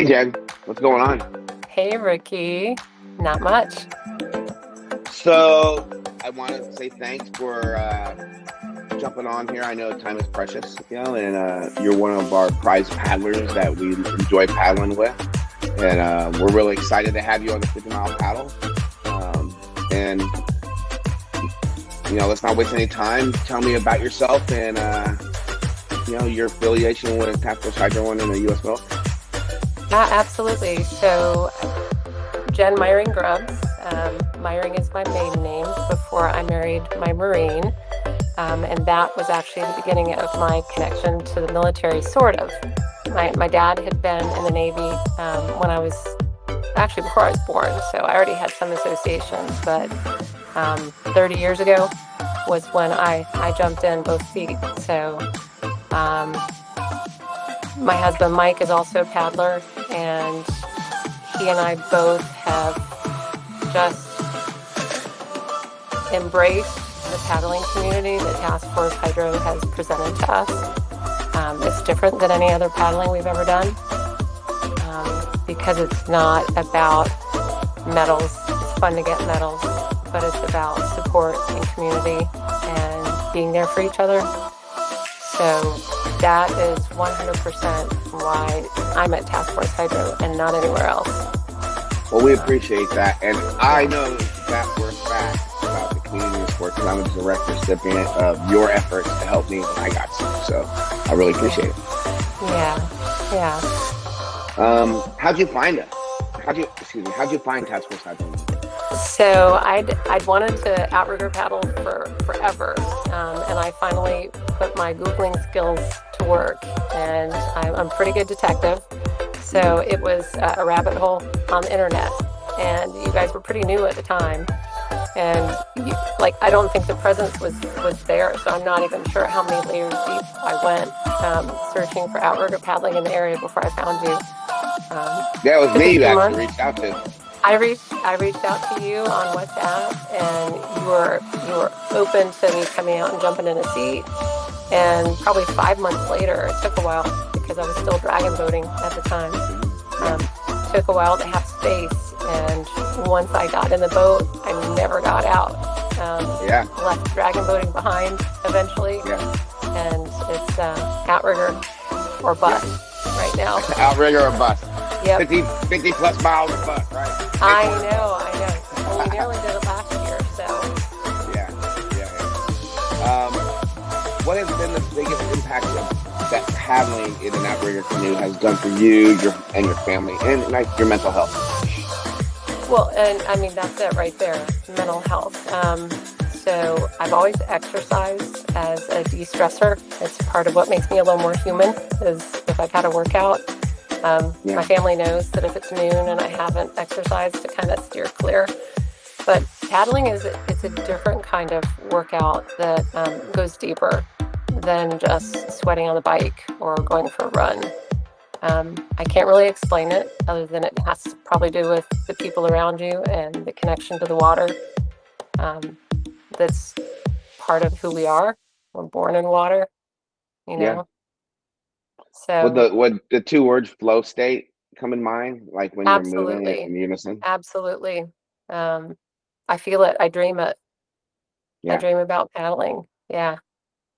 Hey Jen, what's going on? Hey, Ricky. Not much. So I want to say thanks for jumping on here. I know time is precious, and you're one of our prized paddlers that we enjoy paddling with, and we're really excited to have you on the 50-mile paddle. And let's not waste any time. Tell me about yourself and your affiliation with Task Force Hydro and the U.S. Milk. Yeah, absolutely. So, Jenn Grubbs. Myring is my maiden name before I married my Marine. And that was actually the beginning of my connection to the military, sort of. My dad had been in the Navy when I was, actually before I was born, so I already had some associations, but 30 years ago was when I jumped in both feet. So my husband Mike is also a paddler, and he and I both have just embraced the paddling community that Task Force Hydro has presented to us. It's different than any other paddling we've ever done because it's not about medals. It's fun to get medals, but it's about support and community and being there for each other. So that is 100% why I'm at Task Force Hydro and not anywhere else. Well, we appreciate that, and I know that for a fact about the community sport because I'm a direct recipient of your efforts to help me when I got sick. So I really appreciate it. Yeah. How'd you find us? How'd you find Task Force Hydro? So I'd wanted to outrigger paddle for forever, and I finally put my Googling skills to work, and I'm a pretty good detective. So it was a rabbit hole on the internet, and you guys were pretty new at the time, and I don't think the presence was there, so I'm not even sure how many layers deep I went searching for outrigger paddling in the area before I found you. Yeah, it was me you actually reached out to. I reached out to you on WhatsApp, and you were open to me coming out and jumping in a seat. And probably 5 months later, it took a while because I was still dragon boating at the time. It took a while to have space, and once I got in the boat, I never got out. Left dragon boating behind eventually, and it's outrigger or bust right now. Outrigger or bust. Yep. 50 plus miles or bust, right? I know. Well, we nearly did it last year, so. Yeah. What has been the biggest impact that paddling in an outrigger canoe has done for you, and your family, and your mental health? Well, and I mean, that's it right there, mental health. So I've always exercised as a de-stressor. It's part of what makes me a little more human, is if I've had a workout. My family knows that if it's noon and I haven't exercised, to kind of steer clear. But paddling it's a different kind of workout that goes deeper than just sweating on the bike or going for a run. I can't really explain it other than it has to probably do with the people around you and the connection to the water. That's part of who we are. We're born in water, you know. Yeah. So Would the two words flow state come in mind, like when you're moving in unison? absolutely. I feel it. I dream it. I Yeah. dream about paddling. Yeah.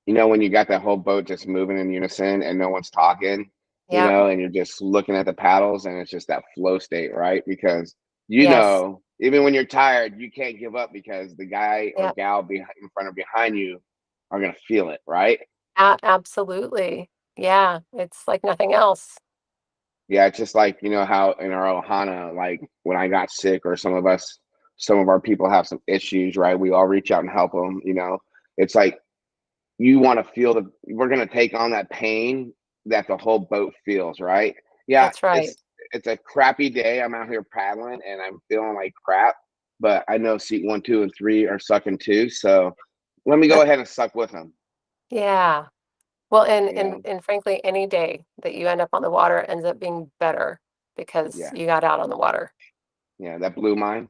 When you got that whole boat just moving in unison and no one's talking, Yeah. and you're just looking at the paddles and it's just that flow state, right? Because Yes. even when you're tired, you can't give up because the guy or Yeah. gal in front or behind you are gonna feel it, right? Absolutely. Yeah. It's like nothing else. Yeah, it's just like how in our Ohana, like when I got sick or some of our people have some issues, right? We all reach out and help them. It's like you want to feel we're gonna take on that pain that the whole boat feels, right? Yeah, That's right. it's a crappy day. I'm out here paddling and I'm feeling like crap, but I know seat 1, 2, and 3 are sucking too. So let me go ahead and suck with them. Yeah. Well, and, You and know? and frankly, any day that you end up on the water ends up being better because Yeah, you got out on the water. yeah, that blew mine.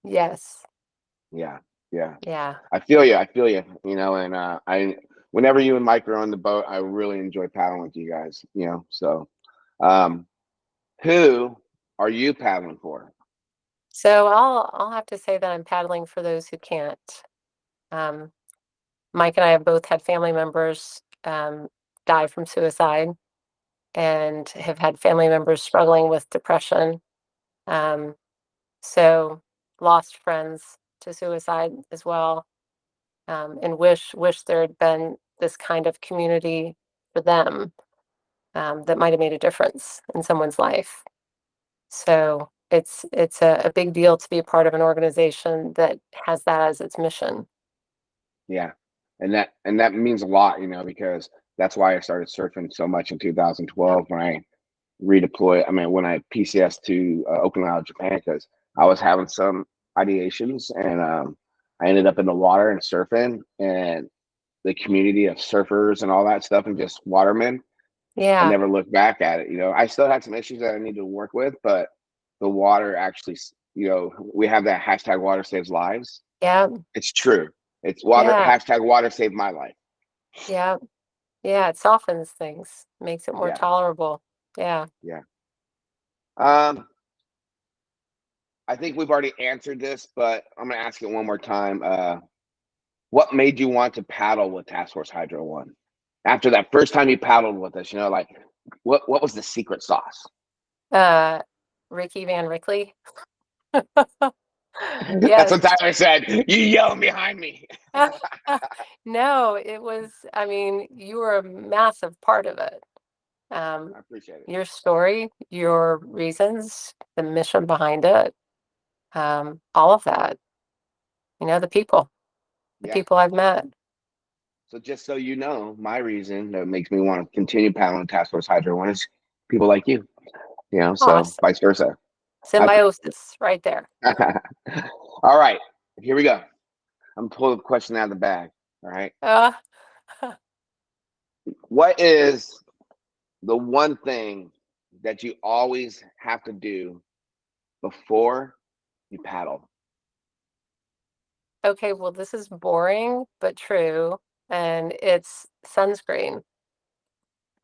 Yes. Yeah, yeah. Yeah. I feel you. I feel you. And whenever you and Mike are on the boat, I really enjoy paddling with you guys. So, um, Who are you paddling for? So I'll have to say that I'm paddling for those who can't. Um, Mike and I have both had family members die from suicide and have had family members struggling with depression. Um, so lost friends to suicide as well, and wish there had been this kind of community for them, that might have made a difference in someone's life. So it's a big deal to be a part of an organization that has that as its mission. Yeah. And that means a lot, because that's why I started surfing so much in Yeah. 2012 when I redeployed. I mean, when I PCS to Okinawa, Japan, because I was having some ideations, and I ended up in the water and surfing, and the community of surfers and all that stuff, and just watermen. I Yeah. never looked back at it. I still had some issues that I need to work with, but the water actually, we have that hashtag water saves lives. Yeah. It's true. It's water, Yeah. hashtag water saved my life. Yeah. Yeah. It softens things, makes it more Yeah. tolerable. Yeah. Yeah. Um, I think we've already answered this, but I'm gonna ask it one more time. What made you want to paddle with Task Force Hydro One? After that first time you paddled with us, like what was the secret sauce? Uh, Ricky Van Rickley. That's what Yes. Tyler said. You yelling behind me. No, it was, I mean, you were a massive part of it. Um, I appreciate it. your story, your reasons, the mission behind it, all of that. The Yeah. people I've met. So just so you know, my reason that makes me want to continue paddling Task Force Hydro One is people like you. So Awesome. vice versa. I, Symbiosis right there. all right, here we go. I'm pulling a question out of the bag. All right. Uh, What is the one thing that you always have to do before you paddle? okay, well, this is boring but true, and it's sunscreen.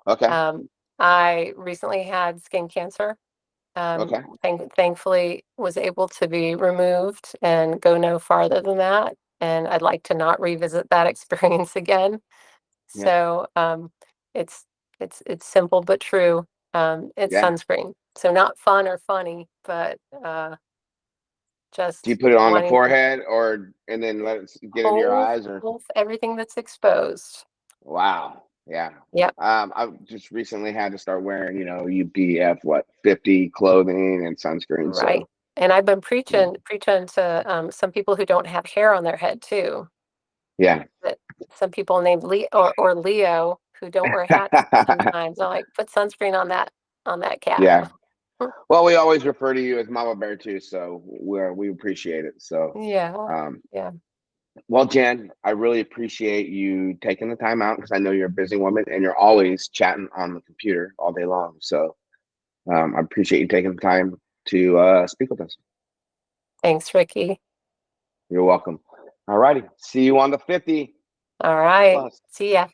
Okay. Um, I recently had skin cancer. Okay. Thankfully was able to be removed and go no farther than that. And I'd like to not revisit that experience again. Yeah. So it's it's simple but true. It's Yeah. sunscreen. So not fun or funny, but Do you just put it on the wanting to forehead, or and then let it get into your eyes, or? hold everything that's exposed. Wow. Yeah. Yep, I just recently had to start wearing, UPF 50 clothing and sunscreen. right. So And I've been yeah. preaching to some people who don't have hair on their head too. Yeah. That some people named Leo or Leo who don't wear hats sometimes. I like put sunscreen on that cap. Yeah. Well, we always refer to you as Mama Bear too, so we appreciate it. So, Yeah, um, yeah. well, Jen, I really appreciate you taking the time out because I know you're a busy woman and you're always chatting on the computer all day long. So, I appreciate you taking the time to speak with us. Thanks, Ricky. You're welcome. All righty. See you on the 50 All right. plus. See ya.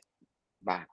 Bye.